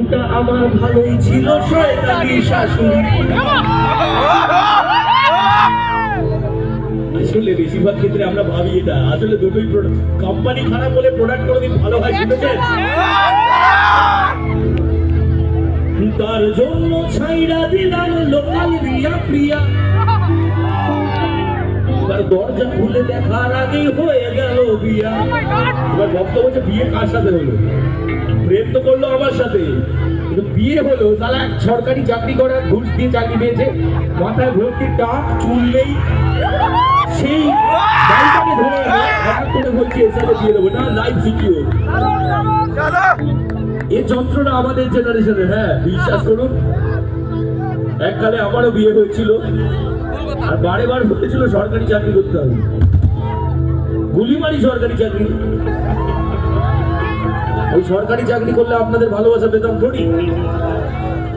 বউটা আমার ভালোই ছিল শয়তানি শাশুড়ি। আসলে বেশিরভাগ ক্ষেত্রে আমরা ভাবি এটা আসলে দুটোই কোম্পানি খারাপ হলে প্রোডাক্ট কোনোদিন ভালো হয় শুনেছেন? তার জন্য ছাইড়া দিলাম লোকাল রিয়া প্রিয়া। এবার দরজা খুলে দেখার আগে হয়ে গেল বিয়া। এবার বক্তব্য হচ্ছে বিয়ে কার সাথে হলো? প্রেম তো করলো আমার সাথে, কিন্তু বিয়ে হলো তাহলে এক সরকারি চাকরি করা, ঘুষ দিয়ে চাকরি পেয়েছে, মাথায় ভর্তি টাক, চুল নেই, সেই গাড়িটাকে ধরে হঠাৎ করে বলছে এর সাথে বিয়ে দেবো না, লাইফ সিকিউর। এই যন্ত্রণা আমাদের জেনারেশনে, হ্যাঁ বিশ্বাস করুন। এককালে আমারও বিয়ে হয়েছিল, আর বারে বার বলেছিল সরকারি চাকরি করতে হবে, গুলিমারি সরকারি চাকরি। ওই সরকারি চাকরি করলে আপনাদের ভালোবাসা পেতাম থোড়ি,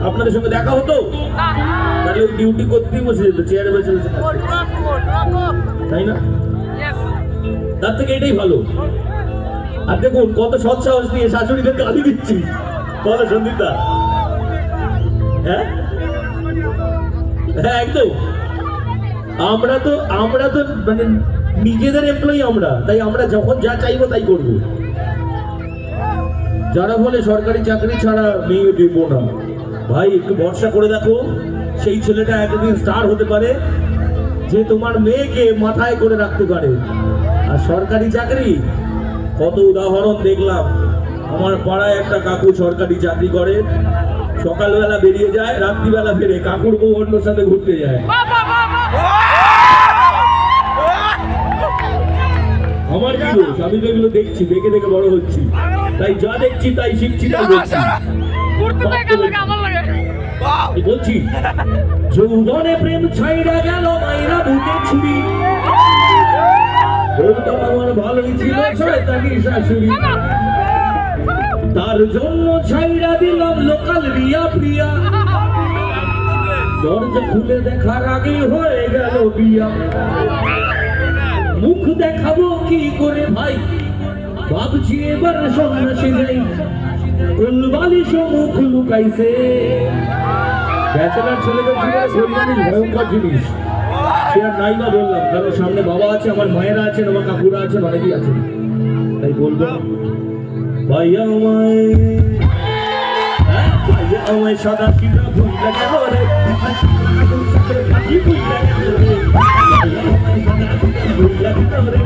আপনাদের সঙ্গে দেখা হতো? তাহলে ওই ডিউটি করতেই বসে যেত, চেয়ারে বসে বসে, তাই না? তার থেকে এটাই ভালো। আর দেখুন কত সৎ সাহস নিয়ে শাশুড়িদের গালি দিচ্ছি, বলো সন্দীপদা? হ্যাঁ হ্যাঁ একদম। আমরা তো মানে নিজেদের এমপ্লয়ি আমরা, তাই আমরা যখন যা চাইবো তাই করবো। যারা বলে সরকারি চাকরি ছাড়া মেয়ে দেব না, ভাই একটু ভরসা করে দেখো, সেই ছেলেটা একদিন স্টার হতে পারে যে তোমার মেয়েকে মাথায় করে রাখতে পারে। আর সরকারি চাকরি কত উদাহরণ দেখলাম। আমার পাড়ায় একটা কাকু সরকারি চাকরি করে, সকালবেলা বেরিয়ে যায়, রাত্রিবেলা ফেরে, কাকুর বউ অন্যর সাথে ঘুরতে যায়। আমার কি দোষ? আমি তো এগুলো দেখছি, দেখে দেখে বড় হচ্ছি, তাই যা দেখছি তাই শিখছি, তাই বলছি। বলছি যৌবনে প্রেম ছাইড়া গেল মাইরা বুকে ছুরি, বউটা আমার ভালোই ছিল শয়তানি শাশুড়ি। তার জন্য ছাইড়া দিলাম লোকাল রিয়া প্রিয়া। দরজা খুলে দেখার আগে হয়ে গেল বিয়া। মুখ দেখাবো কি করে ভাই, ভাবছি এবার সন্ন্যাসী যাই, কুলবালিশ মুখ লুকাইছে। ব্যাচেলার ছেলেদের জীবনে কুলবালিশ ভয়ঙ্কর জিনিস, সে আর নাই বা বললাম, কারণ সামনে বাবা আছে, আমার মায়েরা আছেন, আমার কাকুরা আছেন, অনেকেই আছেন, তাই বলবো ভাইয়া আমায় সাদা সিধা ভুল গেল রে, হাসি ভুল গেল রে।